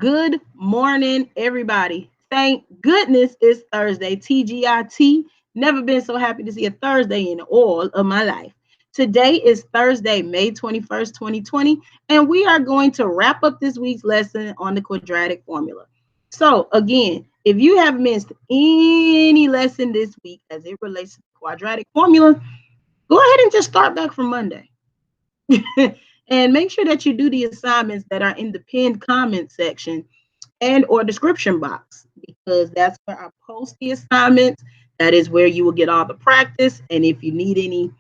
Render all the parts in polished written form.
Good morning, everybody. Thank goodness it's Thursday. TGIT. Never been so happy to see a Thursday in all of my life. Today is Thursday, May 21st, 2020, and we are going to wrap up this week's lesson on the quadratic formula. So, again, if you have missed any lesson this week as it relates to the quadratic formula, go ahead and just start back from Monday. And make sure that you do the assignments that are in the pinned comment section and or description box, because that's where I post the assignments. That is where you will get all the practice. And if you need any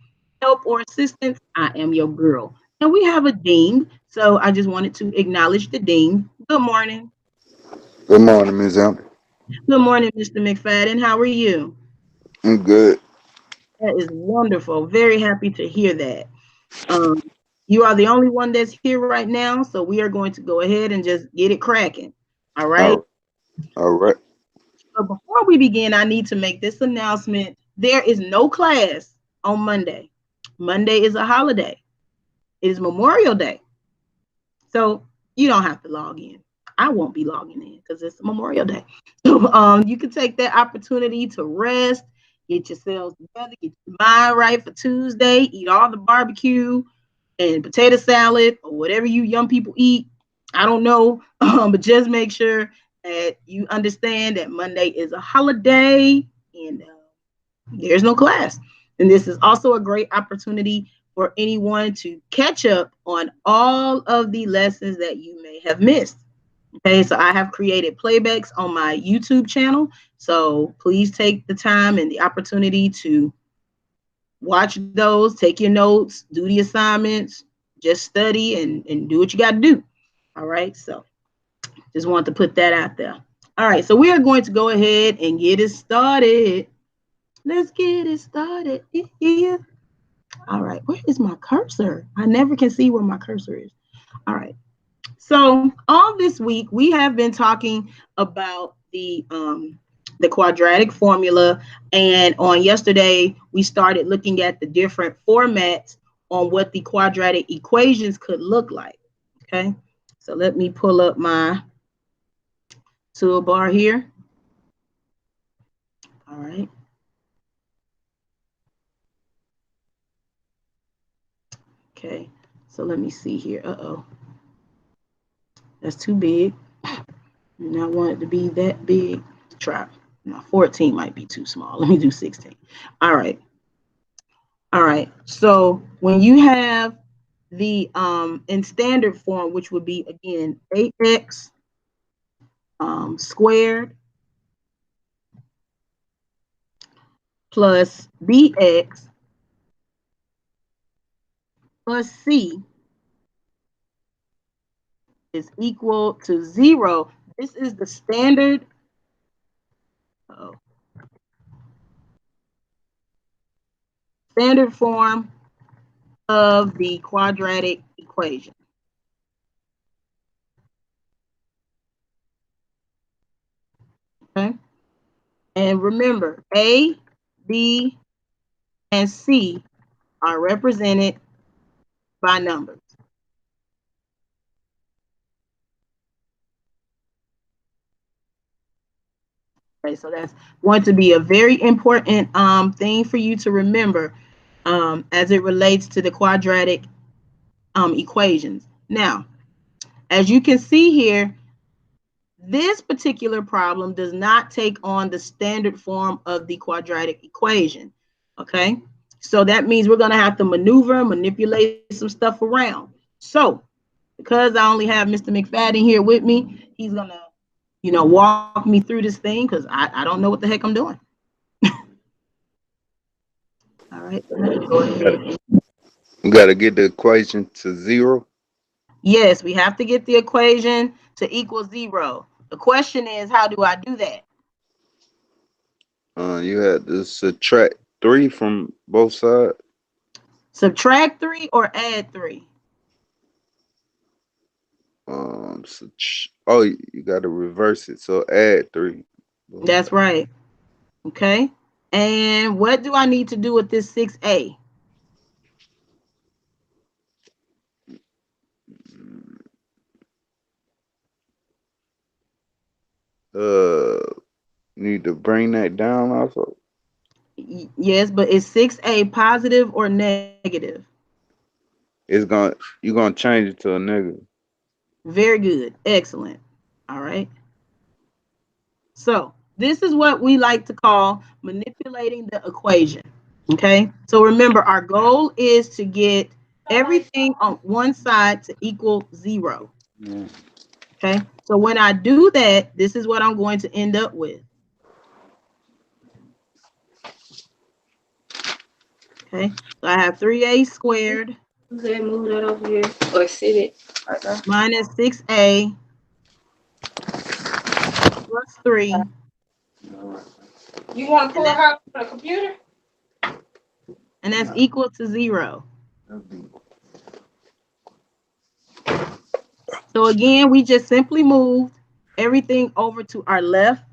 help or assistance, I am your girl. And we have a dean, so I just wanted to acknowledge the dean. Good morning. Good morning, Ms. Amber. Good morning, Mr. McFadden. How are you? I'm good. That is wonderful. Very happy to hear that. Um, you are the only one that's here right now, so we are going to go ahead and just get it cracking. All right. All, all right. But before we begin, I need to make this announcement. There is no class on Monday. Monday is a holiday. It is Memorial Day. So you don't have to log in. I won't be logging in because it's Memorial Day. So you can take that opportunity to rest, get yourselves together, get your mind right for Tuesday, eat all the barbecue and potato salad or whatever you young people eat. I don't know, but just make sure that you understand that Monday is a holiday and there's no class. And this is also a great opportunity for anyone to catch up on all of the lessons that you may have missed. Okay, so I have created playbacks on my YouTube channel. So please take the time and the opportunity to watch those, take your notes, do the assignments, just study and do what you got to do. All right, so just want to put that out there. All right, so we are going to go ahead and get it started. Let's get it started. Yeah. All right, where is my cursor? I never can see where my cursor is. All right. So all this week we have been talking about the quadratic formula, and on yesterday we started looking at the different formats on what the quadratic equations could look like. Okay, so let me pull up my toolbar here. All right. Okay, so let me see here. Uh-oh, that's too big. And I want it to be that big. Try. No, 14 might be too small. Let me do 16. All right. All right. So when you have the in standard form, which would be again ax squared plus bx plus c is equal to 0. This is the standard. Oh, standard form of the quadratic equation. Okay. And remember, A, B, and C are represented by numbers. Okay, so that's going to be a very important thing for you to remember as it relates to the quadratic equations. Now, as you can see here, this particular problem does not take on the standard form of the quadratic equation. Okay, so that means we're going to have to maneuver, manipulate some stuff around. So, because I only have Mr. McFadden here with me, he's going to, walk me through this thing because I don't know what the heck I'm doing. All right, let me go ahead. We got to get the equation to 0. Yes, we have to get the equation to equal 0. The question is, how do I do that? You had to subtract 3 from both sides. Subtract 3 or add 3? Oh, you got to reverse it. So add 3. Both That's sides. right. Okay. And what do I need to do with this 6a? Need to bring that down also. Yes, but is 6A positive or negative? It's gonna you're gonna change it to a negative. Very good. Excellent. All right. So this is what we like to call manipulating the equation. Okay. So remember, our goal is to get everything on one side to equal 0. Yeah. Okay. So when I do that, this is what I'm going to end up with. Okay. So I have 3A squared Move that over here or sit it right there. minus 6A plus 3. You want to And pull that, her on the computer? and that's equal to 0. So again, we just simply moved everything over to our left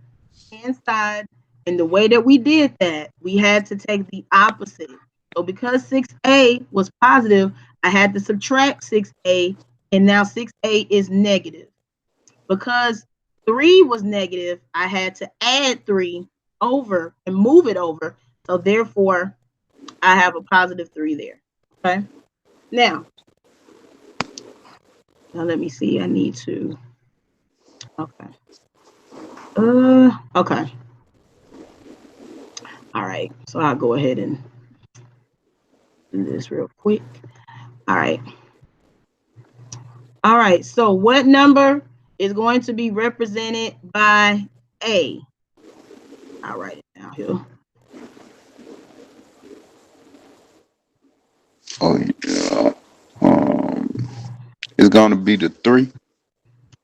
hand side. And the way that we did that, we had to take the opposite. So because 6A was positive, I had to subtract 6A, and now 6A is negative. Because 3 was negative, I had to add 3 over and move it over. So therefore, I have a positive 3 there. Okay. Now let me see. I need to. Okay. Okay. All right. So I'll go ahead and do this real quick. All right. All right. So what number is going to be represented by A? I'll write it down here. Oh yeah. Um, it's gonna be the 3,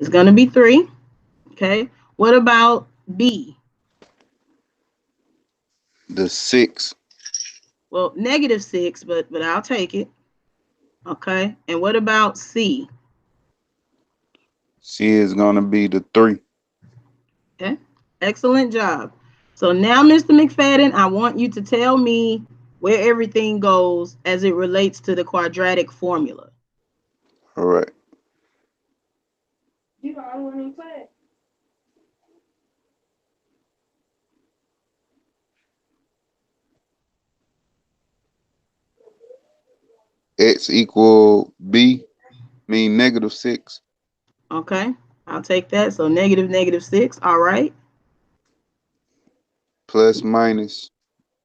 It's going to be 3. Okay. What about B? the 6, Well, -6, but I'll take it. Okay. And what about C? C is gonna be the 3. Okay. Excellent job. So now, Mr. McFadden, I want you to tell me where everything goes as it relates to the quadratic formula. All right. You the only one in class. X equal B mean -6 Okay. I'll take that. So -6. All right. plus minus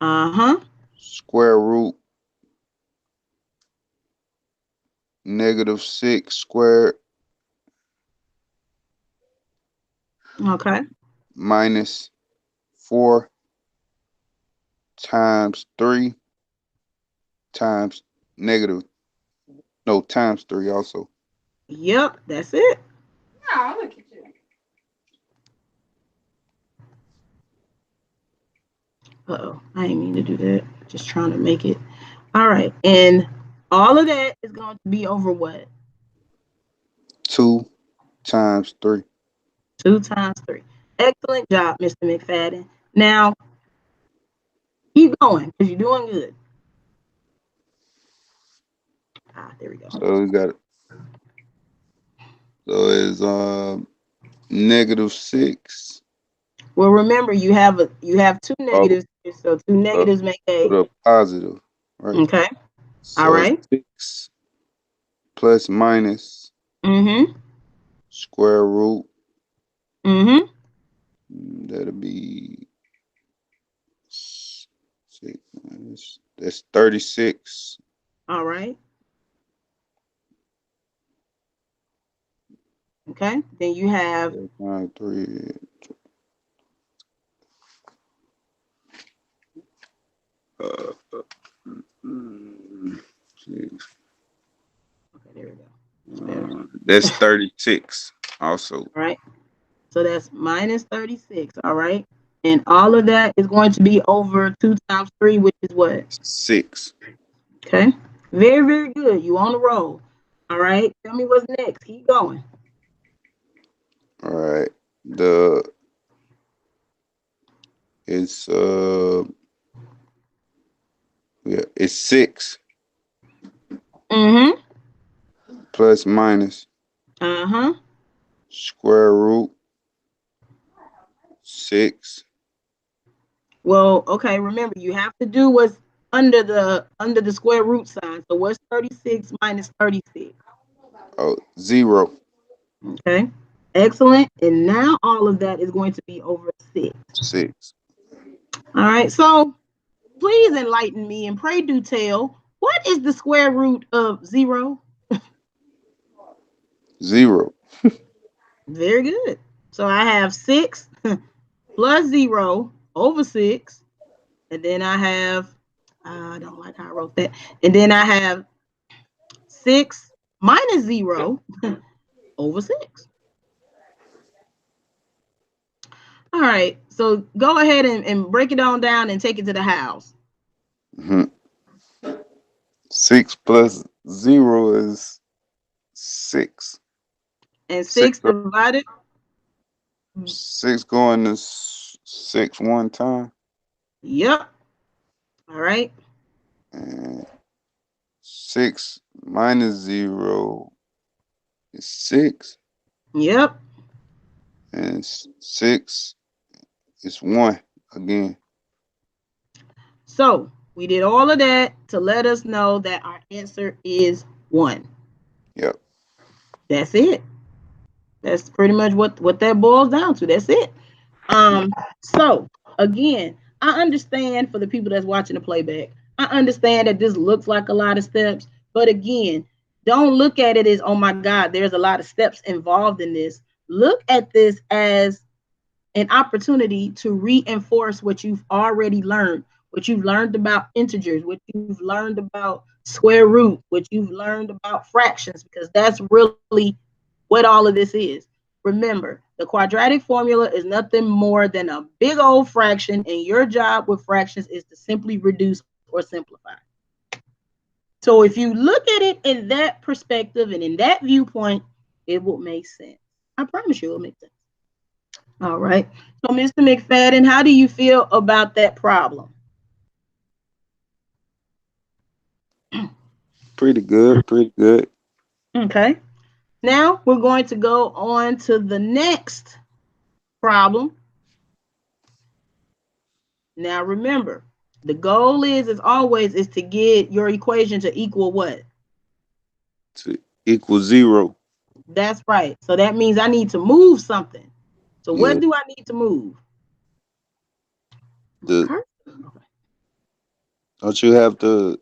Uh-huh. square root -6 squared Okay. minus 4 times 3 times negative, no, times 3 also. Yep, that's it. Oh, look at you. Uh-oh. I didn't mean to do that. Just trying to make it. All right. And all of that is going to be over what? 2 times 3. 2 times 3. Excellent job, Mr. McFadden. Now, keep going because you're doing good. There we go. So we got it. So it's -6. Well, remember you have two Oh, negatives here, so two uh, negatives make put a. a positive, right? Okay. All So right. 6 plus minus Mm-hmm. square root, Mm-hmm. that'll be 6 minus, that's 36 All right. Okay. Then you have. 3. Uh, mm, Okay, there we go. It's better. that's 36 also. All right. So that's -36. All right. And all of that is going to be over 2 times 3, which is what? 6. Okay. Very, very good. You on the roll. All right. Tell me what's next. Keep going. All right. The it's yeah, it's 6 Mm-hmm. plus minus Uh-huh. square root 6 Well, okay, remember you have to do what's under the square root sign. So what's 36 minus 36? Oh, 0. Okay. Excellent. And now all of that is going to be over 6. 6. All right. So please enlighten me and pray do tell. What is the square root of 0? 0. Very good. So I have 6 plus 0 over 6. And then I have, I don't like how I wrote that. And then I have 6 minus 0 over 6. All right. So go ahead and break it on down and take it to the house. Hmm. 6 plus 0 is 6. And 6, 6 divided. 6 going to 6 one time. Yep. All right. And 6 minus 0 is 6. Yep. And 6 is 1 again. So we did all of that to let us know that our answer is 1. Yep. That's it. That's pretty much what that boils down to. That's it. So again, I understand for the people that's watching the playback, I understand that this looks like a lot of steps, but again, don't look at it as, oh my God, there's a lot of steps involved in this. Look at this as an opportunity to reinforce what you've already learned, what you've learned about integers, what you've learned about square root, what you've learned about fractions, because that's really what all of this is. Remember, the quadratic formula is nothing more than a big old fraction, and your job with fractions is to simply reduce or simplify. So if you look at it in that perspective and in that viewpoint, it will make sense. I promise you it will make sense. All right. So, Mr. McFadden, how do you feel about that problem? Pretty good. Pretty good. Okay. Now we're going to go on to the next problem. Now remember, the goal is, as always, is to get your equation to equal what? To equal 0. That's right. So that means I need to move something. So Yeah. what do I need to move? The Okay. don't you have to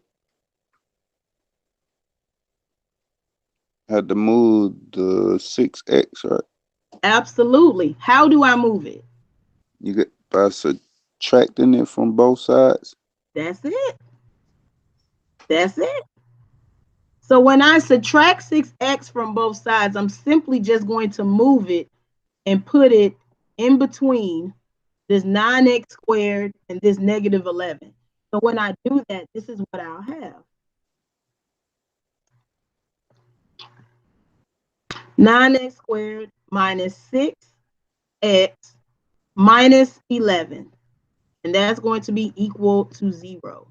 move the 6x, right? Absolutely. How do I move it? You get by subtracting it from both sides. That's it. That's it. So when I subtract 6x from both sides, I'm simply just going to move it and put it in between this 9x squared and this negative 11. So when I do that, this is what I'll have. 9x squared minus 6x minus 11. And that's going to be equal to 0.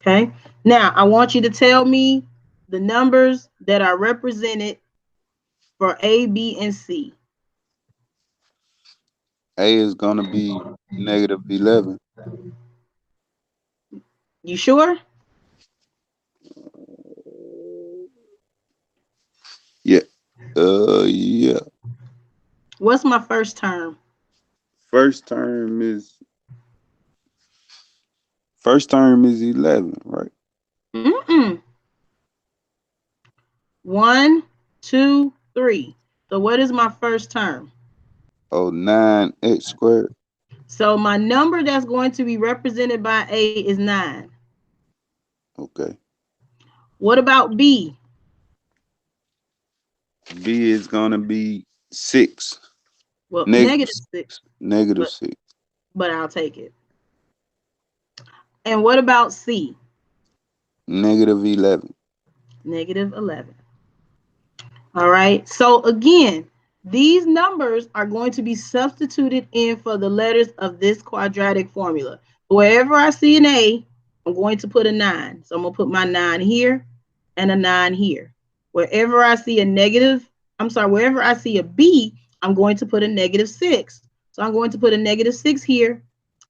Okay. Now, I want you to tell me the numbers that are represented for A, B, and C. A is gonna be negative 11. You sure? Yeah. Yeah. What's my first term? First term is first term is 11, right? Mm-mm. 1, 2, 3. So what is my first term? Oh, 9x squared. So my number that's going to be represented by A is 9. Okay. What about B? B is gonna be 6. Well, Negative negative 6, 6. Negative but 6. I'll take it. And what about C? Negative 11. Negative 11. All right. So again, these numbers are going to be substituted in for the letters of this quadratic formula. Wherever I see an A, I'm going to put a 9. So I'm going to put my 9 here and a 9 here. Wherever I see a negative, wherever I see a B, I'm going to put a negative 6. So I'm going to put a negative 6 here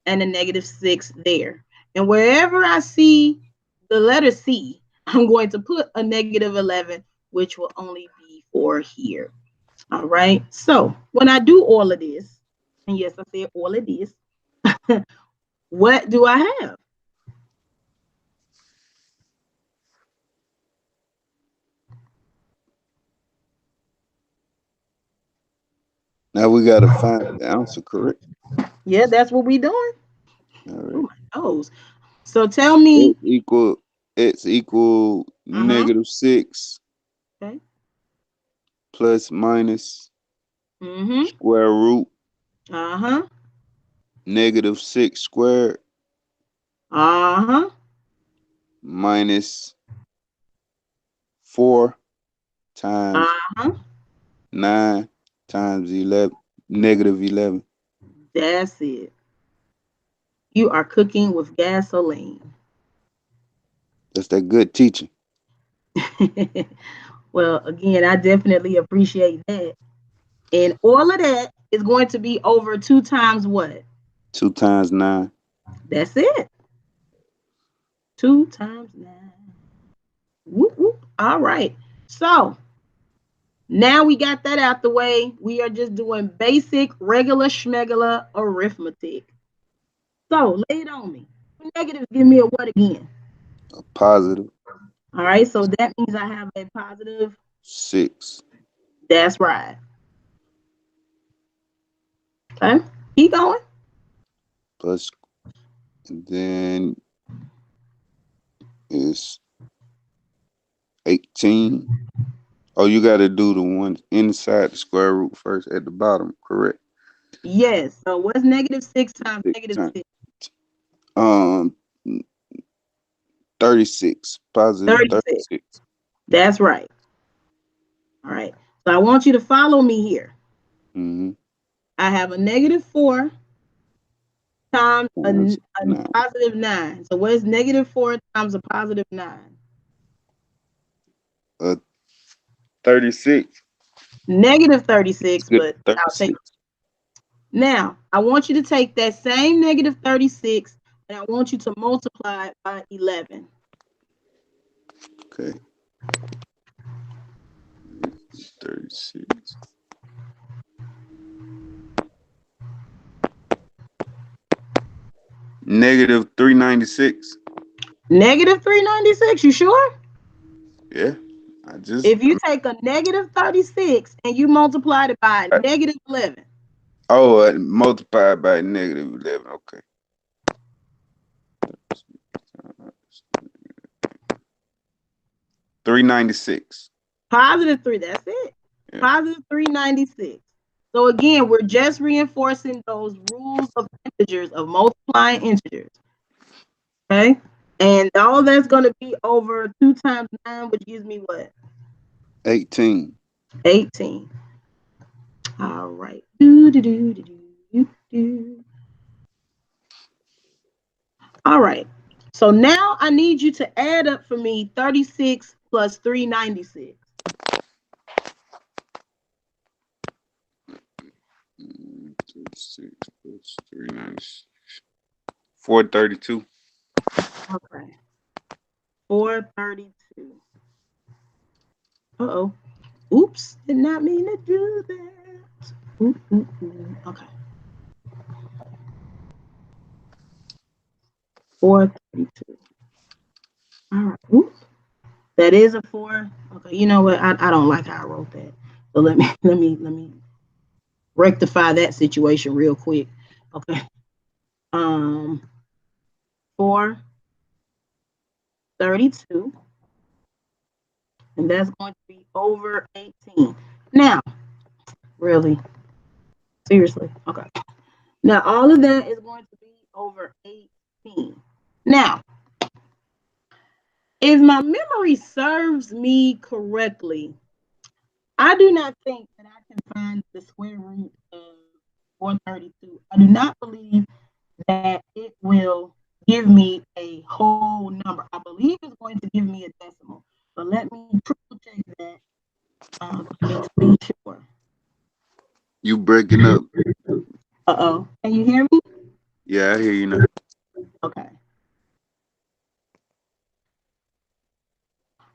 and a -6 there. And wherever I see the letter C, I'm going to put a -11, which will only be for here. All right. So when I do all of this, and yes, I said all of this, what do I have? Now we gotta find the answer, correct? Yeah, that's what we doing. All Oh right. my nose. So tell me. X equal Uh-huh. -6 Okay. plus minus Mm-hmm. square root Uh-huh. -6 squared Uh-huh. minus 4 times Uh-huh. 9 times 11 -11. That's it. You are cooking with gasoline. That's that good teaching. Well, again, I definitely appreciate that. And all of that is going to be over 2 times what? 2 times 9. That's it. 2 times 9. Whoop, whoop. All right. So now we got that out the way. We are just doing basic, regular, schmegula arithmetic. So lay it on me. Negatives give me a what again? A positive All right. So that means I have a positive. 6 That's right. Okay. Keep going. plus, and then it's 18. Oh, you got to do the one inside the square root first at the bottom, correct? Yes. So what's -6 times 6 times. -6? Um, 36, positive 36. 36. That's right. All right. So I want you to follow me here. Mm-hmm. I have a -4 times Times a 9. +9. So what is -4 times a +9? 36. -36, Good. but I'll take 36. now. I want you to take that same -36 and I want you to multiply it by 11. Okay. 36. -396. -396, you sure? Yeah. I just. If you take a -36 and you multiply it by I, -11, multiplied by -11. Okay. 396. +3, that's it. Yeah. +396. So again, we're just reinforcing those rules of integers, of multiplying integers. Okay. And all that's going to be over 2 times 9, which gives me what? 18. 18. All right. Do, do, do, do, do, do. All right. So now I need you to add up for me 36 plus 396. 36 plus 396. 432. Okay. 432. Uh-oh. Oops. Did not mean to do that. Okay. 432. All right. Oops. That is a 4. Okay. You know what? I don't like how I wrote that. So let me rectify that situation real quick. Okay. Um 432. And that's going to be over 18. Now, really, seriously. Okay. Now all of that is going to be over 18. Now, if my memory serves me correctly, I do not think that I can find the square root of 432. I do not believe that it will give me a whole number. I believe it's going to give me a decimal. But let me triple check that to be sure. You breaking up. Uh-oh. Can you hear me? Yeah, I hear you now. Okay.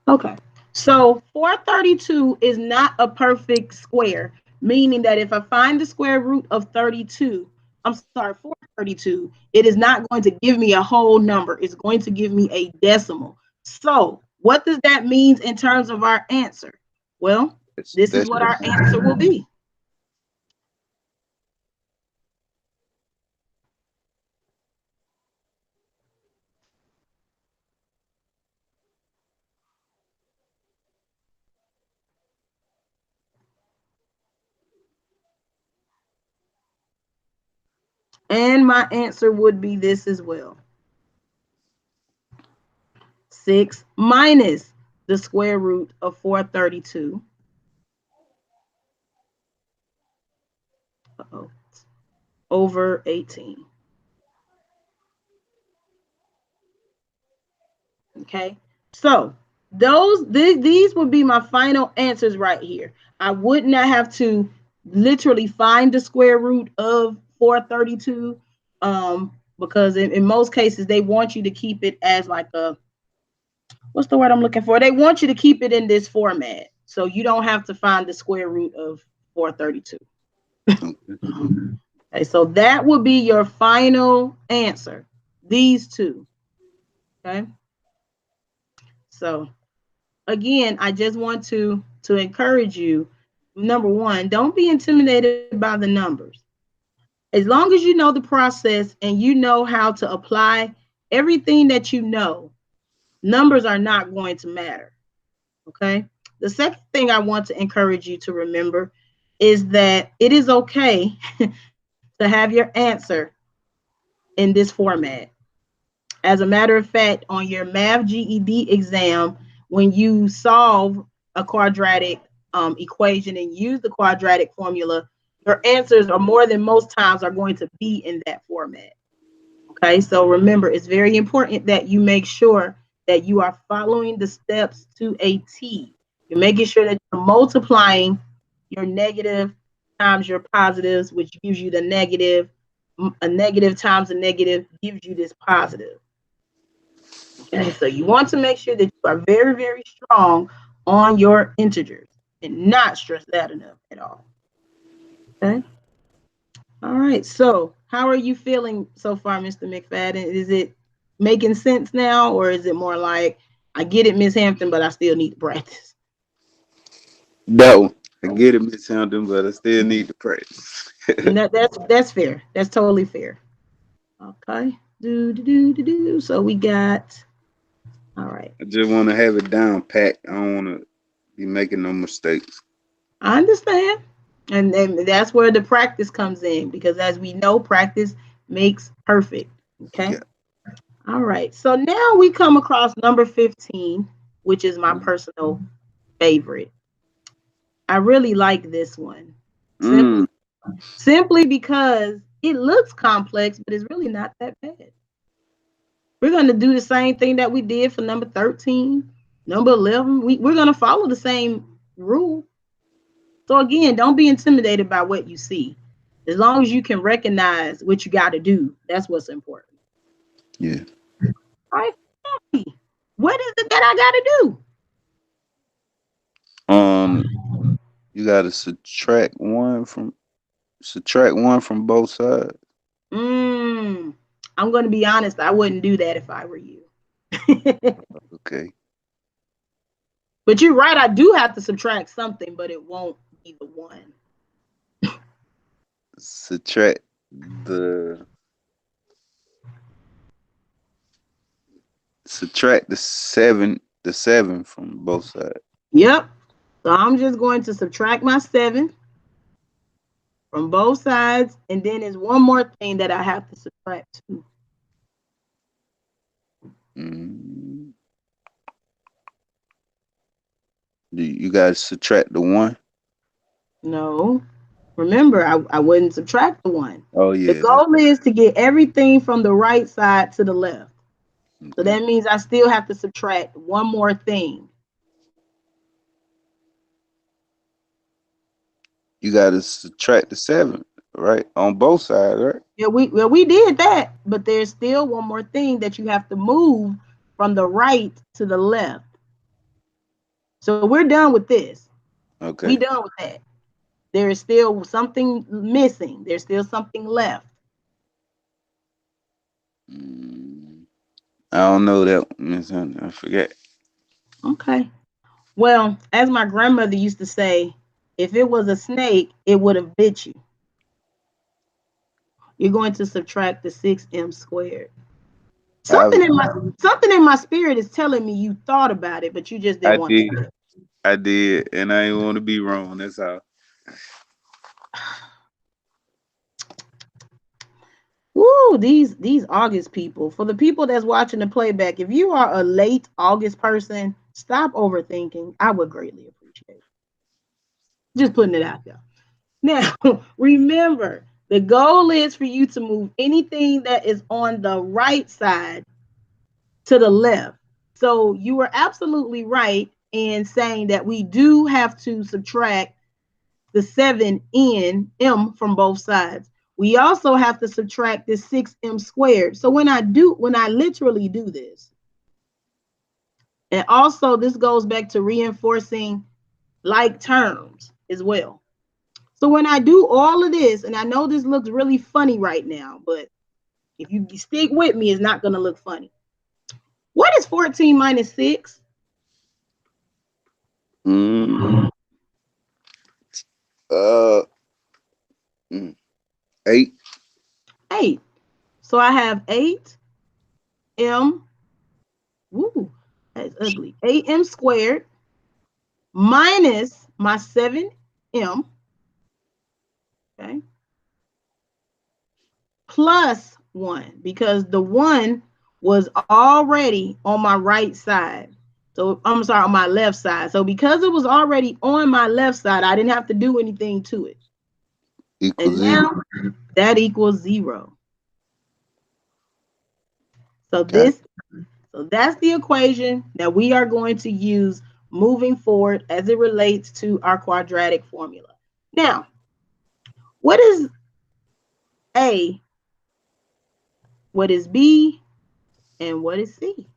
Okay. So 432 is not a perfect square, meaning that if I find the square root of 32, I'm sorry, 432, it is not going to give me a whole number. It's going to give me a decimal. So what does that mean in terms of our answer? Well, It's this is what decimal. our answer will be. And my answer would be this as well. 6 minus the square root of 432. Uh-oh. Over 18. Okay. So these would be my final answers right here. I would not have to literally find the square root of 432 because in most cases they want you to keep it as like a, what's the word I'm looking for? They want you to keep it in this format. So you don't have to find the square root of 432. Okay. Okay, so that would be your final answer. These two. Okay. So again, I just want to encourage you. Number one, don't be intimidated by the numbers. As long as you know the process and you know how to apply everything that you know, numbers are not going to matter. Okay. The second thing I want to encourage you to remember is that it is okay to have your answer in this format. As a matter of fact, on your math GED exam, when you solve a quadratic equation and use the quadratic formula, your answers are more than most times are going to be in that format. Okay, so remember, it's very important that you make sure that you are following the steps to a T. You're making sure that you're multiplying your negative times your positives, which gives you the negative. A negative times a negative gives you this positive. Okay, so you want to make sure that you are very, very strong on your integers and not stress that enough at all. Okay. All right. So, how are you feeling so far, Mr. McFadden? Is it making sense now, or is it more like I get it, Miss Hampton, but I still need to practice? That one. I get it, Miss Hampton, but I still need to practice. And that's fair. That's totally fair. Okay. Do. So we got. All right. I just want to have it down pat. I don't want to be making no mistakes. I understand. And that's where the practice comes in because as we know, practice makes perfect. Okay. Yeah. All right. So now we come across number 15, which is my personal favorite. I really like this one. Mm. Simply because it looks complex, but it's really not that bad. We're going to do the same thing that we did for number 13, number 11. We're going to follow the same rule. So again, don't be intimidated by what you see. As long as you can recognize what you got to do, that's what's important. Yeah. All right. What is it that I got to do? Um, you gotta subtract one from both sides. Mm, I'm going to be honest. I wouldn't do that if I were you. Okay. But you're right. I do have to subtract something, but it won't be the one. Subtract the subtract the seven from both sides. Yep. So I'm just going to subtract my 7 from both sides. And then there's one more thing that I have to subtract too. Mm. You gotta subtract the one. No. Remember, I wouldn't subtract the 1. Oh The yeah, that goal is to get everything from the right side to the left. So okay. that means I still have to subtract one more thing. You gotta subtract the 7. right? On both sides, right? Yeah, we did that, but there's still one more thing that you have to move from the right to the left. So we're done with this. We Okay. done with that. There is still something missing. There's still something left. Mm, I don't know that. Miss Hunter, I forget. Okay. Well, as my grandmother used to say, if it was a snake, it would have bit you. You're going to subtract the 6m squared. I Something in my spirit is telling me you thought about it, but you just I didn't want to did. say it. I did, and I didn't want to be wrong. That's all. Woo, these August people. For the people that's watching the playback, if you are a late August person, stop overthinking. I would greatly appreciate it. Just putting it out there. Now, remember, the goal is for you to move anything that is on the right side to the left. So you were absolutely right in saying that we do have to subtract the 7m from both sides. We also have to subtract this 6m squared. So when I literally do this, and also this goes back to reinforcing like terms as well. So when I do all of this, and I know this looks really funny right now, but if you stick with me, it's not going to look funny. What is 14 minus 6? Mm, uh, mm, 8. 8. So I have 8m. Woo, that's ugly. 8m squared minus my 7m, okay, plus 1, because the 1 was already on my right side. So I'm sorry, on my left side. So because it was already on my left side, I didn't have to do anything to it. Equals And 0. now that equals 0. So Got this so that's the equation that we are going to use moving forward as it relates to our quadratic formula. Now, what is A, what is B, and what is C?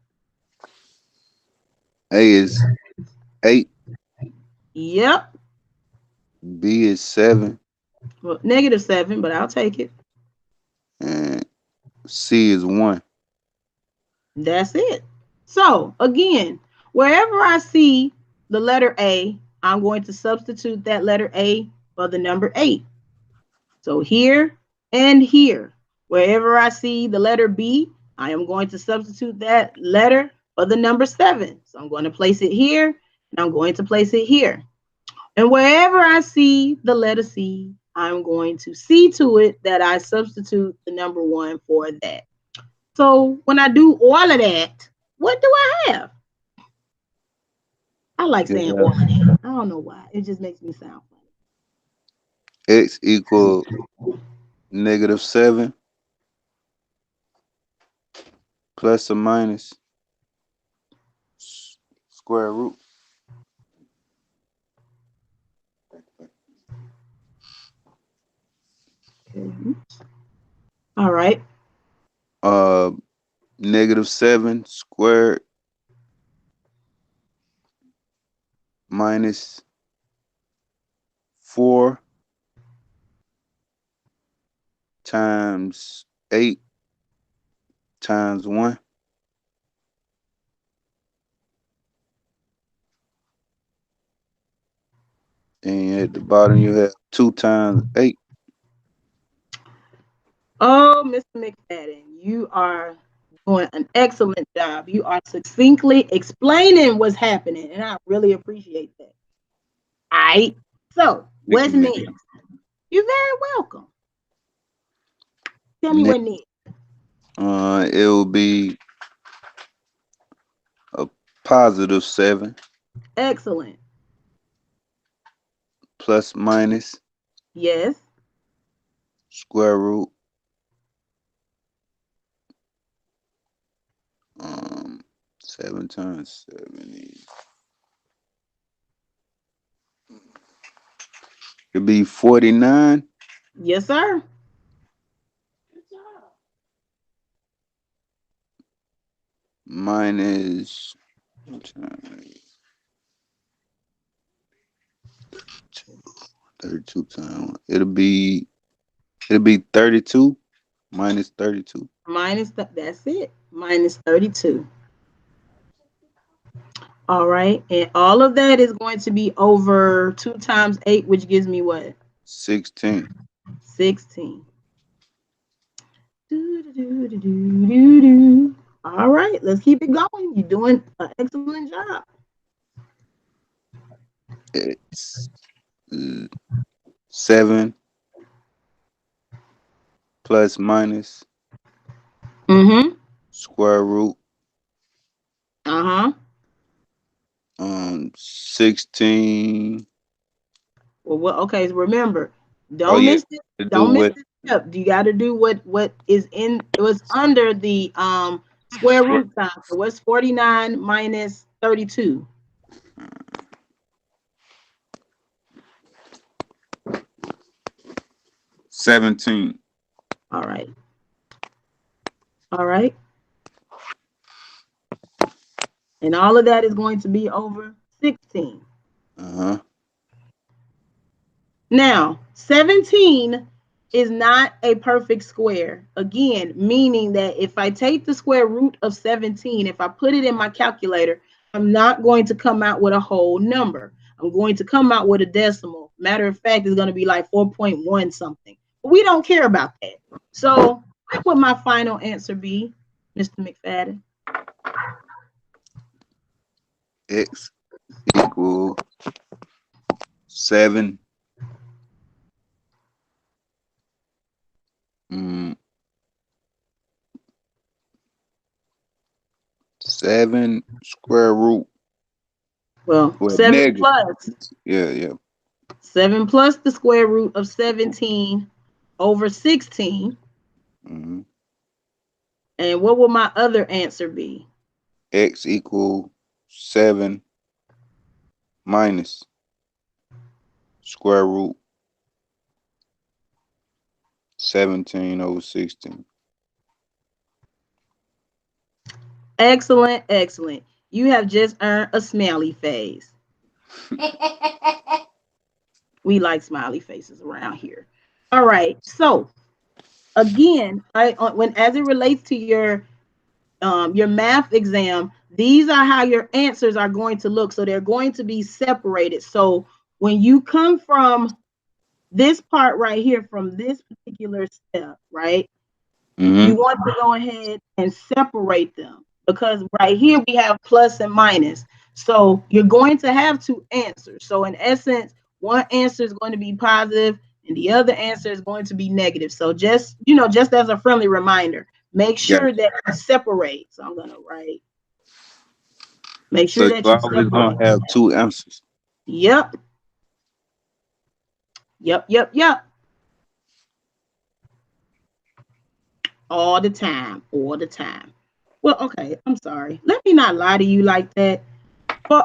A is 8. Yep. B is 7, Well, -7, but I'll take it. and C is 1. That's it. So again, wherever I see the letter A, I'm going to substitute that letter A for the number 8. So here and here, wherever I see the letter B, I am going to substitute that letter for the number 7. So I'm going to place it here and I'm going to place it here. And wherever I see the letter C, I'm going to see to it that I substitute the number 1 for that. So when I do all of that, what do I have? I like saying all Yeah. of that. I don't know why. It just makes me sound X equal -7 plus or minus square root. funny. All right. Uh, -7 squared minus 4 times 8 times 1. And at the bottom, you have 2 times 8. Oh, Mr. McFadden, you are doing an excellent job. You are succinctly explaining what's happening, and I really appreciate that. All right. So, Thank what's you, man. next? You're very welcome. Tell me Next, what next. it will be a +7 Excellent. plus minus Yes. square root 7 times 70. It'd be 49 Yes, sir. Mine is 32 times. It'll be 32 minus 32. That's it. Minus 32. All right. And all of that is going to be over 2 times 8, which gives me what? 16. 16. Do. All right. Let's keep it going. You're doing an excellent job. It's 7 plus minus Mm-hmm. square root Uh-huh. 16. Well, what? Okay. So remember, Oh don't yeah, miss this. to do Don't miss what? this step. You got to do what is in. It was under the square root sign. So what's 49 minus 32? 17. All right. All right. And all of that is going to be over 16. Uh-huh. Now, 17 is not a perfect square. Again, meaning that if I take the square root of 17, if I put it in my calculator, I'm not going to come out with a whole number. I'm going to come out with a decimal. Matter of fact, it's going to be like 4.1 something. But we don't care about that. So, what would my final answer be, Mr. McFadden? X equal 7 mm, 7 square root. Well, Well, 7 negative. plus Yeah, yeah. 7 plus the square root of 17 over 16. hmm And what will my other answer be? X equal 7 minus square root 17 over 16. Excellent, excellent. You have just earned a smiley face. We like smiley faces around here. All right. So again, when as it relates to your math exam, these are how your answers are going to look. So they're going to be separated. So when you come from this part right here, from this particular step, right? You hmm want to go ahead and separate them because right here we have plus and minus. So you're going to have two answers. So in essence, one answer is going to be positive and the other answer is going to be negative. So just as a friendly reminder, make Got sure that you separate. So I'm going to write, make So sure you that you always gonna separate. have two answers. Yep. Yep. Yep. Yep. All the time. All the time. Well, okay. I'm sorry. Let me not lie to you like that. For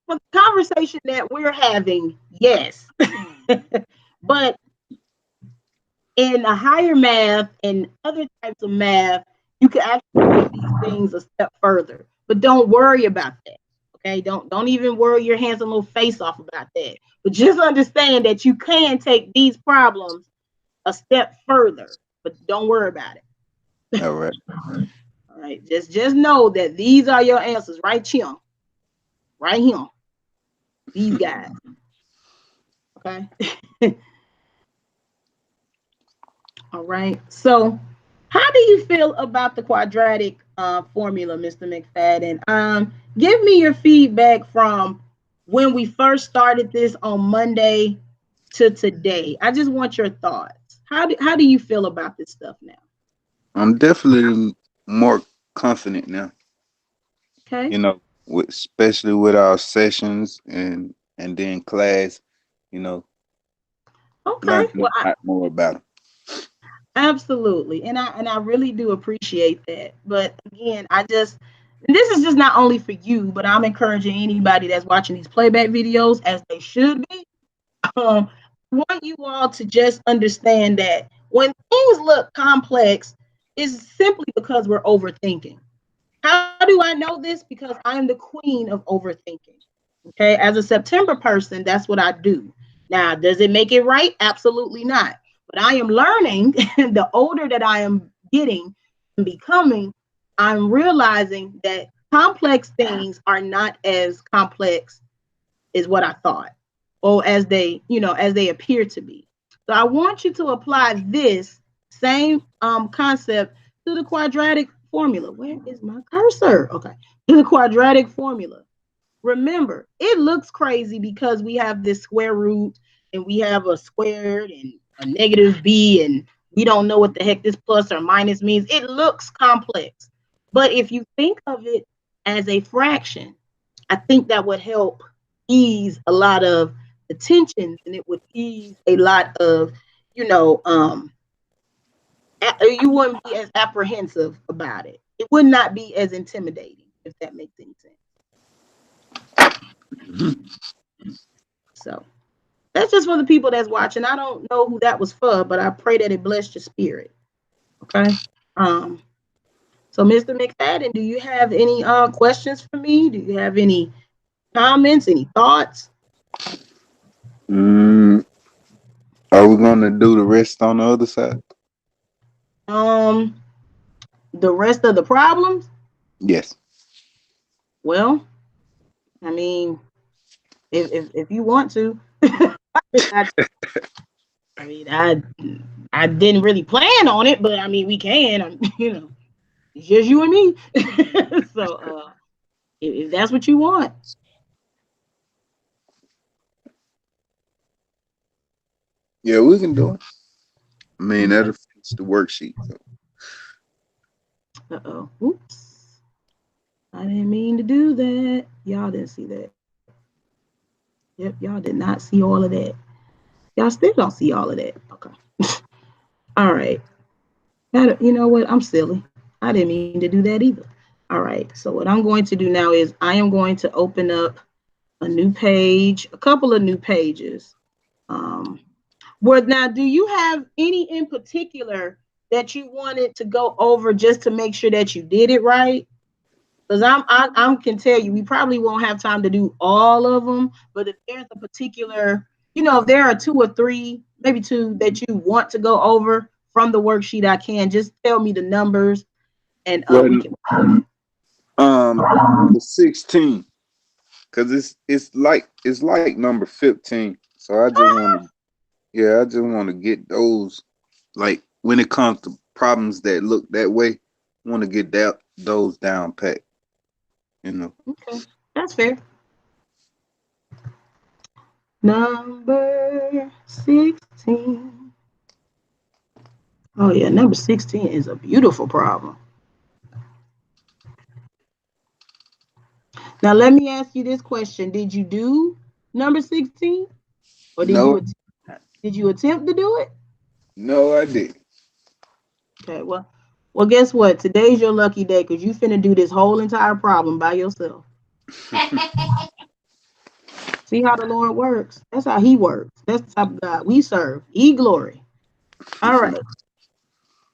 the conversation that we're having, yes. But in a higher math and other types of math, you can actually take these things a step further. But don't worry about that. Okay. Don't even worry your hands and little face off about that. But just understand that you can take these problems a step further. But don't worry about it. All right. All right. Just know that these are your answers right here. Right here. These guys. Okay. All right. So, how do you feel about the quadratic formula, Mr. McFadden? Give me your feedback from when we first started this on Monday to today. I just want your thoughts. How do you feel about this stuff now? I'm definitely more confident now. Okay. You know, especially with our sessions and then class. You know, Okay. learning a lot more about them. Absolutely. And I really do appreciate that. But again, this is just not only for you, but I'm encouraging anybody that's watching these playback videos as they should be. want you all to just understand that when things look complex, it's simply because we're overthinking. How do I know this? Because I am the queen of overthinking. Okay, as a September person, that's what I do. Now, does it make it right? Absolutely not. But I am learning, the older that I am getting and becoming, I'm realizing that complex things are not as complex as what I thought, or as they, as they appear to be. So I want you to apply this same concept to the quadratic formula. Where is my cursor? Okay, to the quadratic formula. Remember, it looks crazy because we have this square root and we have a squared and a negative b, and we don't know what the heck this plus or minus means. It looks complex. But if you think of it as a fraction, I think that would help ease a lot of the tensions, and it would ease a lot of, you know, um, you wouldn't be as apprehensive about it. It would not be as intimidating, if that makes any sense. So that's just for the people that's watching. I don't know who that was for, but I pray that it blessed your spirit. Okay. Um, so Mr. McFadden, do you have any questions for me? Do you have any comments, any thoughts? Mm, are we gonna do the rest on the other side? Um, the rest of the problems? Yes. Well, I mean, if you want to, I, I mean, I didn't really plan on it, but I mean, we can. It's just you and me. So, if that's what you want. Yeah, we can do it. I mean, Okay. that'll fix the worksheet. So. Uh-oh. Oops. I didn't mean to do that. Y'all didn't see that. Yep, y'all did not see all of that. Y'all still don't see all of that. Okay. All right. You know what? I'm silly. I didn't mean to do that either. All right. So what I'm going to do now is I am going to open up a new page, a couple of new pages. Um, where now, do you have any in particular that you wanted to go over just to make sure that you did it right? Because I can tell you, we probably won't have time to do all of them. But if there's a particular, if there are two or three, maybe two that you want to go over from the worksheet, I can just tell me the numbers, and we Well, can. number 16, cause it's like number 15. So I just want to, yeah, I just want to get those. Like when it comes to problems that look that way, I want to get those down pat. You know. Okay, that's fair. Number 16. Oh yeah, number 16 is a beautiful problem. Now let me ask you this question: did you do number 16, or No, did you attempt to do it? no, I did. Okay, well, guess what? Today's your lucky day because you finna do this whole entire problem by yourself. See how the Lord works? That's how He works. That's the type of God we serve. He glory. All right.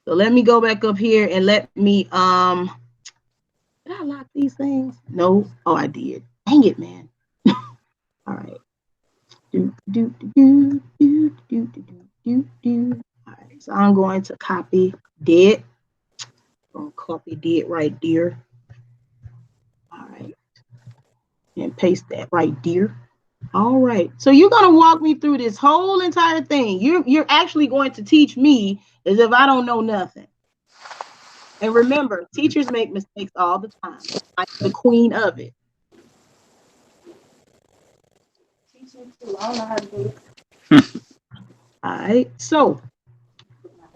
So let me go back up here and let me did I lock these things? No. Oh, I did. Dang it, man. All right. Do do do do do do do do do. All right. So I'm going to copy that. Gonna copy that right there. All right. And paste that right there. All right. So you're gonna walk me through this whole entire thing. You're actually going to teach me as if I don't know nothing. And remember, teachers make mistakes all the time. I'm the queen of it. Teach me too. I don't know how to do it. All right. So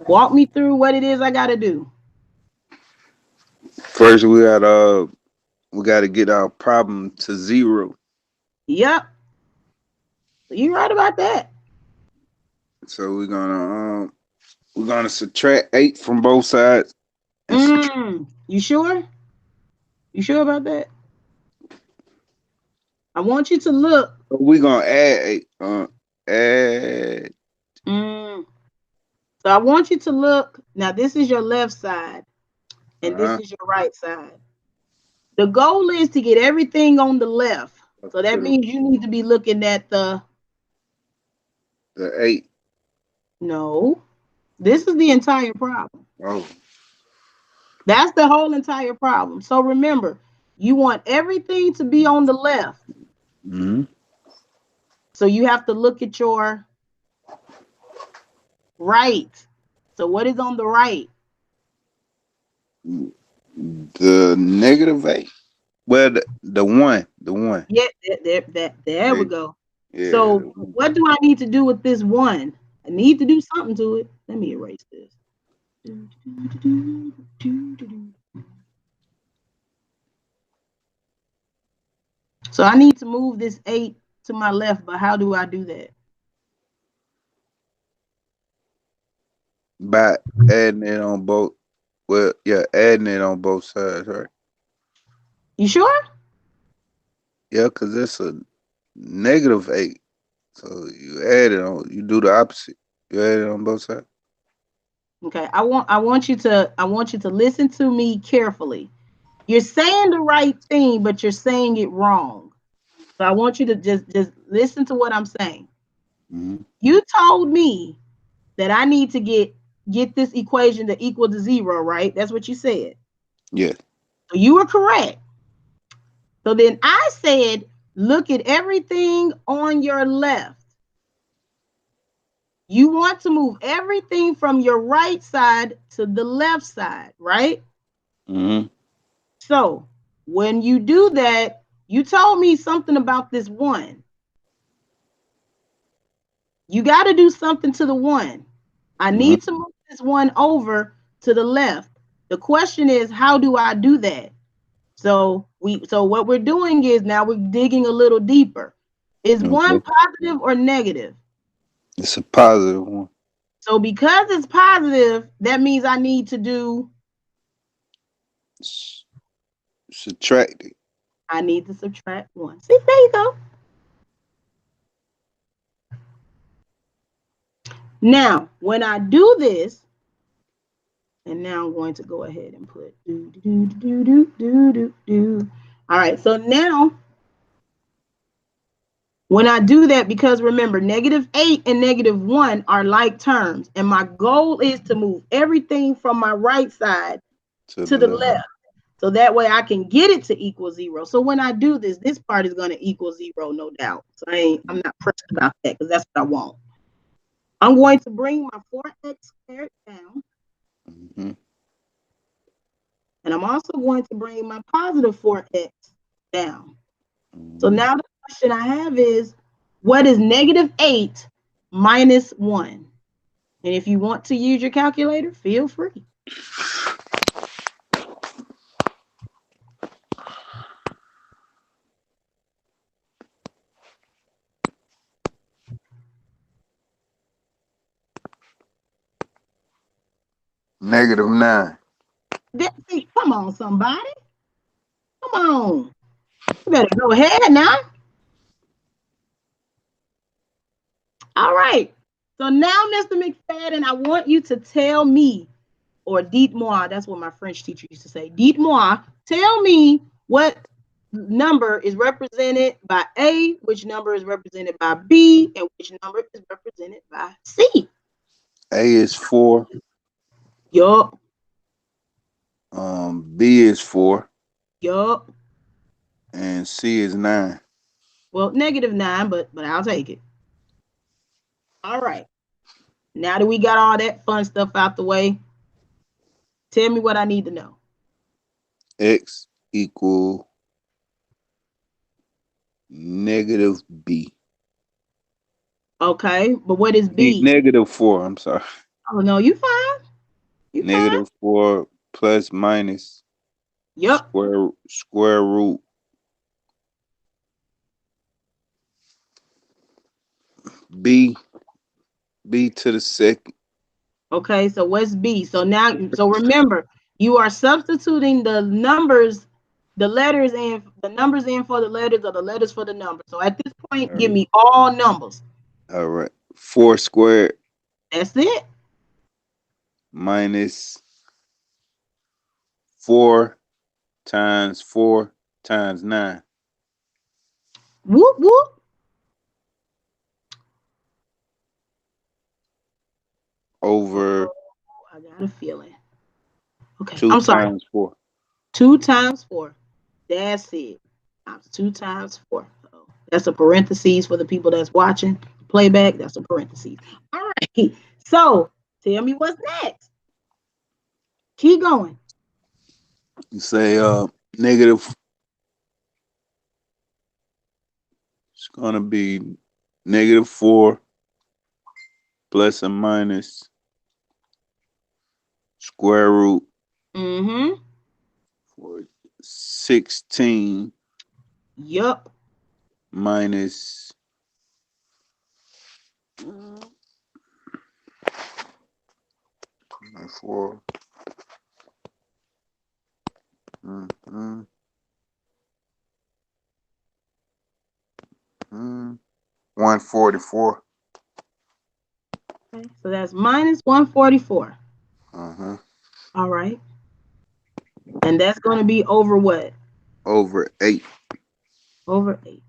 walk me through what it is I gotta do. First, we gotta get our problem to zero. Yep. You're right about that. So we're gonna subtract 8 from both sides and subtract. You sure? You sure about that? I want you to look. We're gonna add add. Mm. So I want you to look. Now, this is your left side, and this Uh-huh. is your right side. The goal is to get everything on the left. Up So to that means you need to be looking at the 8. no, this is the entire problem. Oh. That's the whole entire problem. So remember, you want everything to be on the left. Mm-hmm. So you have to look at your right. So what is on the right? The negative 8. Well, the 1. The 1. Yeah, there we Hey, go. yeah. So what do I need to do with this one? I need to do something to it. Let me erase this. So I need to move this 8 to my left, but how do I do that? By adding it on both. Well, yeah, adding it on both sides, right? You sure? Yeah, because it's a negative 8. So you add it on. You do the opposite. You add it on both sides. Okay. I want you to listen to me carefully. You're saying the right thing, but you're saying it wrong. So I want you to just listen to what I'm saying. Mm-hmm. You told me that I need to get this equation to equal to 0, right? That's what you said. Yeah. So you were correct. So then I said, look at everything on your left. You want to move everything from your right side to the left side, right? Mm-hmm. So when you do that, you told me something about this 1. You got to do something to the 1. I need Mm-hmm. to move this 1 over to the left. The question is, how do I do that? So what we're doing is now we're digging a little deeper. Is 1 Okay. positive or negative? It's a positive one. So because it's positive, that means I need to do, S- Subtract it. I need to subtract 1. See, there you go. Now, when I do this, and now I'm going to go ahead and put do do do do do do do. All right, so now when I do that, because remember, -8 and -1 are like terms, and my goal is to move everything from my right side To to the the left. left. So that way I can get it to equal 0. So when I do this, this part is going to equal 0, no doubt. So I'm not pressed about that because that's what I want. I'm going to bring my 4x squared down, Mm-hmm. and I'm also going to bring my positive 4x down. So Mm-hmm. now the question I have is, what is -8 minus 1? And if you want to use your calculator, feel free. -9. Come on, somebody. Come on. You better go ahead now. All right. So now, Mr. McFadden, I want you to tell me, or dites-moi, that's what my French teacher used to say. Dites-moi, tell me what number is represented by A, which number is represented by B, and which number is represented by C. A is 4. Yup, B is 4. yup. And C is 9. Well, -9, but I'll take it. All right. Now that we got all that fun stuff out the way, tell me what I need to know. X equal -B. Okay, but what is B B? -4. I'm sorry. Oh no, you fine. You fine. -4 plus minus Yep. square root B to the second. Okay, so what's B? So now, so remember, you are substituting the numbers, the letters in, the numbers in for the letters or the letters for the numbers. So at this point, give Right. me all numbers. All right. 4 squared That's it. minus 4 times 4 times 9 Whoop whoop. over I got a feeling. Okay, 2 I'm sorry. times 4. 2 times 4. That's it. Times 2 times 4. So that's a parentheses for the people that's watching playback. That's a parentheses. All right. So tell me what's next. Keep going. You say negative, it's going to be -4 plus or minus square root Mm-hmm. for 16 Yup. minus 4. Mm, 144. Okay. So that's minus 144. Uh-huh. All right. And that's going to be over what? Over 8. Over 8.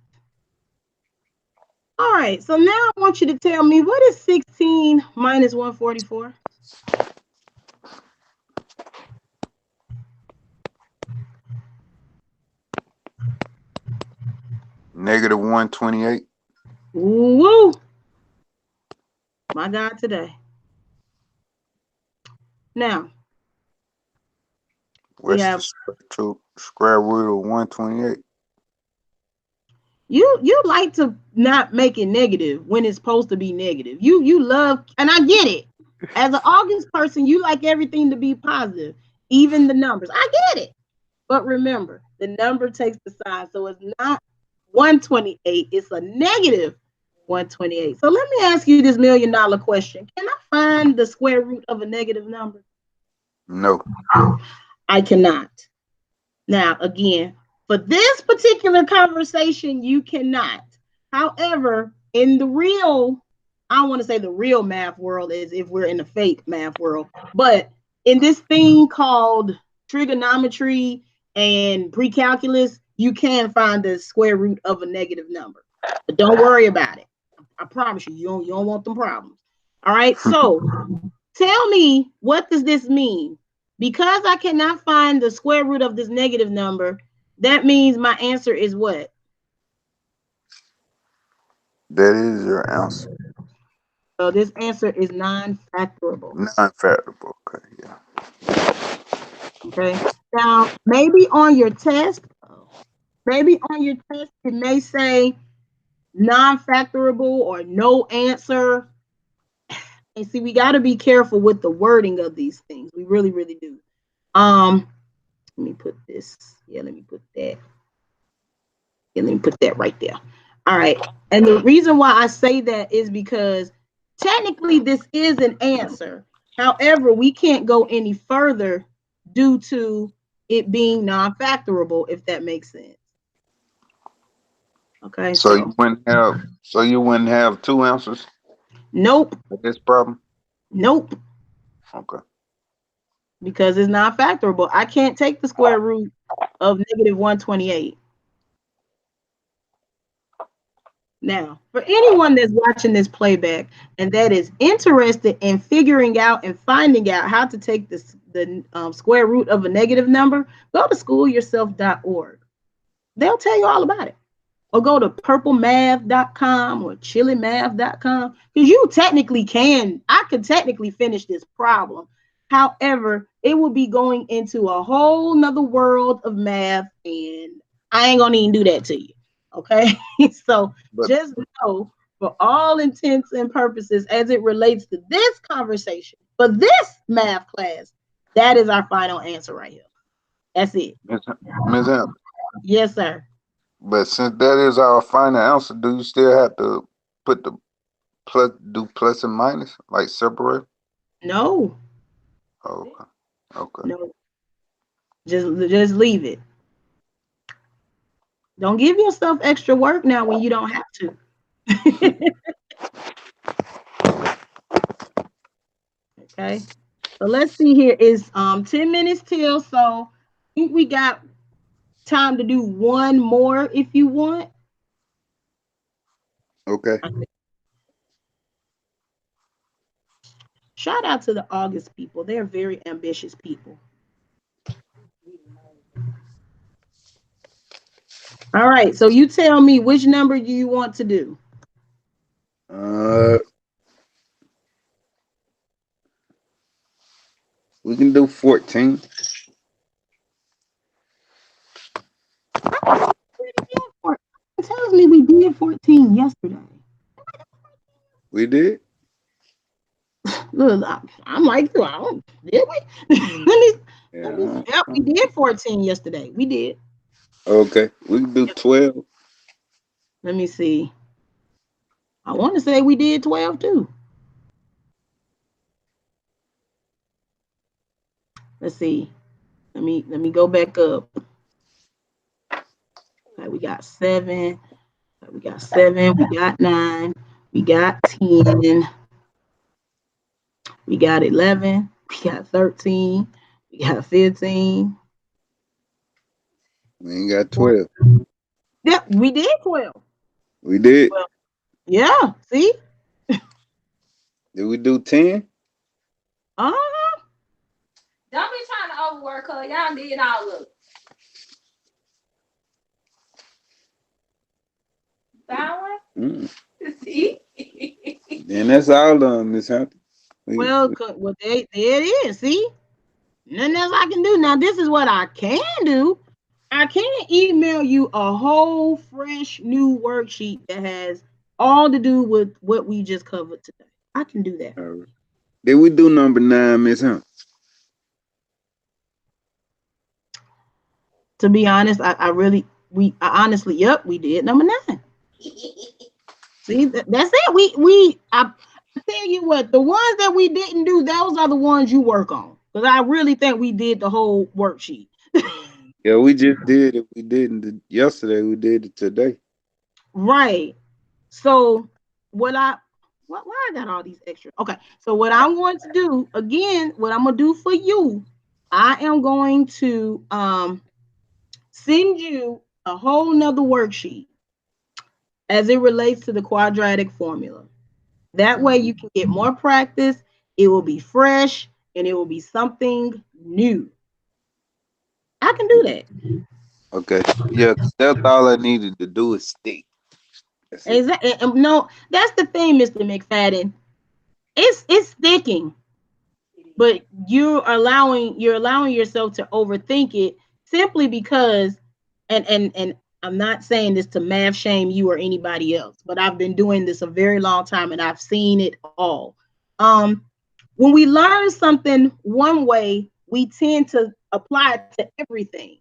All right. So now I want you to tell me what is 16 minus 144? -128. Woo! My God, today. Now we What's the have square root of 128? you like to not make it negative when it's supposed to be negative. You love, and I get it. As an August person, you like everything to be positive, even the numbers. I get it. But remember, the number takes the sign. So it's not 128, it's a negative 128. So let me ask you this $1,000,000 question. Can I find the square root of a negative number? No. I cannot. Now, again, for this particular conversation, you cannot. However, in the real, I don't want to say the real math world is if we're in the fake math world, but in this thing called trigonometry and pre-calculus, you can find the square root of a negative number. But don't worry about it. I promise you, you don't want them problems. All right. So tell me, what does this mean? Because I cannot find the square root of this negative number, that means my answer is what? That is your answer. So this answer is non-factorable. Non-factorable. Okay, yeah. Okay. Now, maybe on your test, it may say non-factorable or no answer. And see, we got to be careful with the wording of these things. We really, really do. Let me put this. Yeah, let me put that. Yeah, let me put that right there. All right. And the reason why I say that is because technically this is an answer. However, we can't go any further due to it being non-factorable, if that makes sense. Okay, So so you wouldn't have two answers nope, for this problem? nope, Okay. because it's non-factorable. I can't take the square root of negative 128. Now, for anyone that's watching this playback and that is interested in figuring out and finding out how to take the square root of a negative number, go to schoolyourself.org. They'll tell you all about it. Or go to purplemath.com or chilimath.com because I could technically finish this problem. However, it will be going into a whole nother world of math, and I ain't gonna even do that to you. Okay. So But just know, for all intents and purposes, as it relates to this conversation, for this math class, that is our final answer right here. That's it. Ms. M, Yes, sir. but since that is our final answer, do you still have to put the plus and minus, like separate? No, Oh, okay. Okay. no, just leave it. Don't give yourself extra work now when you don't have to. Okay. So let's see here. It's 10 minutes till. So I think we got time to do one more if you want. Okay. Shout out to the August people. They're very ambitious people. All right. So you tell me which number do you want to do? Uh, we can do 14. It tells me we did 14 yesterday. We did. Look, I'm like, did we? Let me. Yeah. Yep, we did 14 yesterday. We did. Okay. We can do 12. Let me see. I want to say we did 12 too. Let's see. Let me go back up. Okay, we got 7. Okay, we got 7. We got 9. We got 10. We got 11. We got 13. We got 15. We ain't got 12. Yep, we did 12. We did. Well, yeah. See. Did we do 10? Uh-huh. Don't be trying to overwork her. Y'all did all of it. That Mm. one? See? Then that's all of them, Miss Hampton. Well, there it is. See, nothing else I can do. Now, this is what I can do. I can email you a whole fresh new worksheet that has all to do with what we just covered today. I can do that. All right. Did we do number 9, Miss Hampton? To be honest, I honestly, yep, we did number 9. See, that's it. I tell you what, the ones that we didn't do, those are the ones you work on. Because I really think we did the whole worksheet. Yeah, we just did it. We didn't yesterday. We did it today. Right. So why I got all these extra? Okay. So what I'm going to do again, what I'm gonna do for you, I am going to send you a whole nother worksheet as it relates to the quadratic formula. That way you can get more practice. It will be fresh and it will be something new. I can do that. Okay. Yeah, 'cause that's all I needed to do is stick. That's it. Exactly. No, that's the thing, Mr. McFadden. It's sticking, but you're allowing yourself to overthink it simply because and I'm not saying this to math shame you or anybody else, but I've been doing this a very long time and I've seen it all. Um, when we learn something one way, we tend to apply it to everything.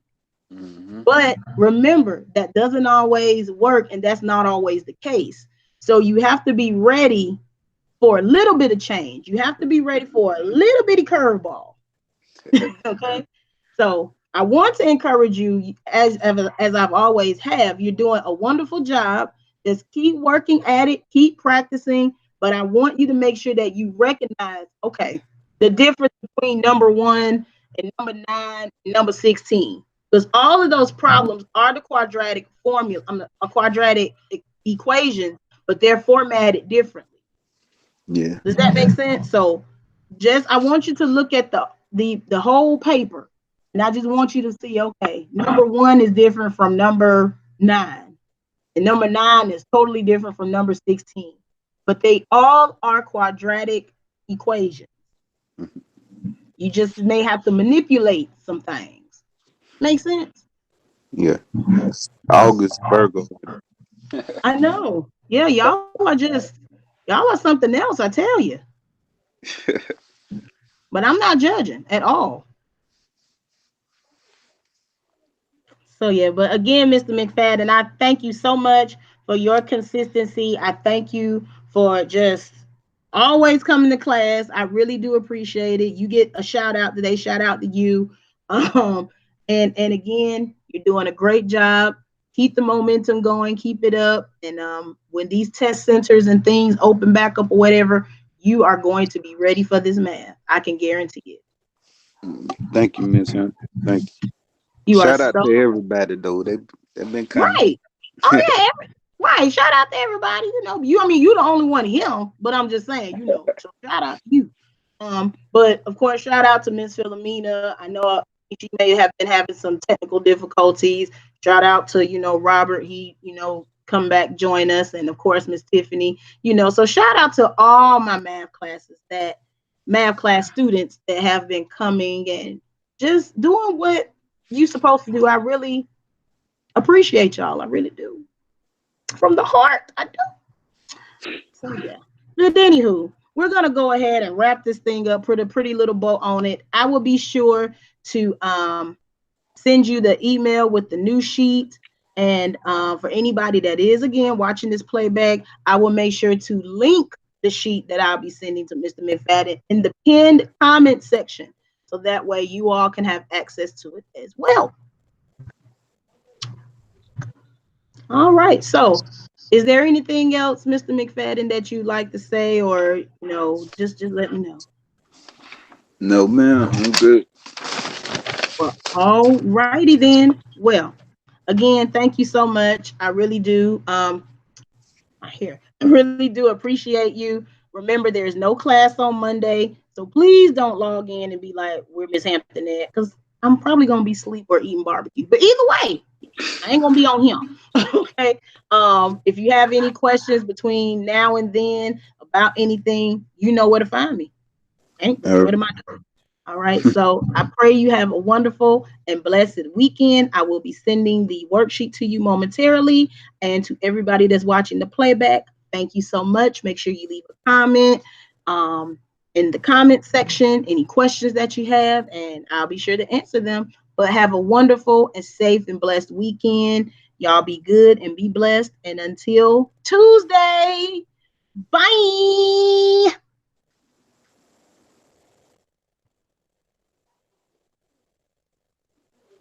Mm-hmm. But remember, that doesn't always work, and that's not always the case. So you have to be ready for a little bit of change. You have to be ready for a little bitty curveball. Okay. So I want to encourage you, as I've always have. You're doing a wonderful job. Just keep working at it, keep practicing. But I want you to make sure that you recognize, okay, the difference between number 1 and number 9 and number 16. Because all of those problems are the quadratic formula, a quadratic equation, but they're formatted differently. Yeah. Does that make sense? So just I want you to look at the whole paper. And I just want you to see, okay, number 1 is different from number 9. And number 9 is totally different from number 16. But they all are quadratic equations. You just may have to manipulate some things. Make sense? Yeah. August Virgo. I know. Yeah, y'all are something else, I tell you. But I'm not judging at all. So yeah, but again, Mr. McFadden, I thank you so much for your consistency. I thank you for just always coming to class. I really do appreciate it. You get a shout out today. Shout out to you. Um, and again, you're doing a great job. Keep the momentum going. Keep it up. And when these test centers and things open back up or whatever, you are going to be ready for this math. I can guarantee it. Thank you, Miss Hunt. Thank you. You are Shout out so to everybody though. They've been kind of right. Oh yeah, right. Shout out to everybody. You know, I mean, you're the only one here, but I'm just saying, so shout out to you. But of course, shout out to Miss Philomena. I know she may have been having some technical difficulties. Shout out to, Robert. He, come back, join us. And of course, Miss Tiffany, so shout out to all my math class students that have been coming and just doing what you're supposed to do. I really appreciate y'all. I really do. From the heart, I do. So yeah. But anywho, we're gonna go ahead and wrap this thing up, put a pretty little bow on it. I will be sure to send you the email with the new sheet. And for anybody that is again watching this playback, I will make sure to link the sheet that I'll be sending to Mr. McFadden in the pinned comment section. So that way you all can have access to it as well. All right. So is there anything else, Mr. McFadden, that you'd like to say, or just let me know? no man. I'm good. Well, all righty then. Well, again, thank you so much. I really do. I really do appreciate you. Remember, there's no class on Monday, so please don't log in and be like, "We're Miss Hampton at," because I'm probably gonna be asleep or eating barbecue. But either way, I ain't gonna be on him. Okay. If you have any questions between now and then about anything, you know where to find me. Okay. What am I doing? All right. So I pray you have a wonderful and blessed weekend. I will be sending the worksheet to you momentarily. And to everybody that's watching the playback, thank you so much. Make sure you leave a comment in the comment section, any questions that you have, and I'll be sure to answer them. But have a wonderful and safe and blessed weekend. Y'all be good and be blessed. And until Tuesday, bye.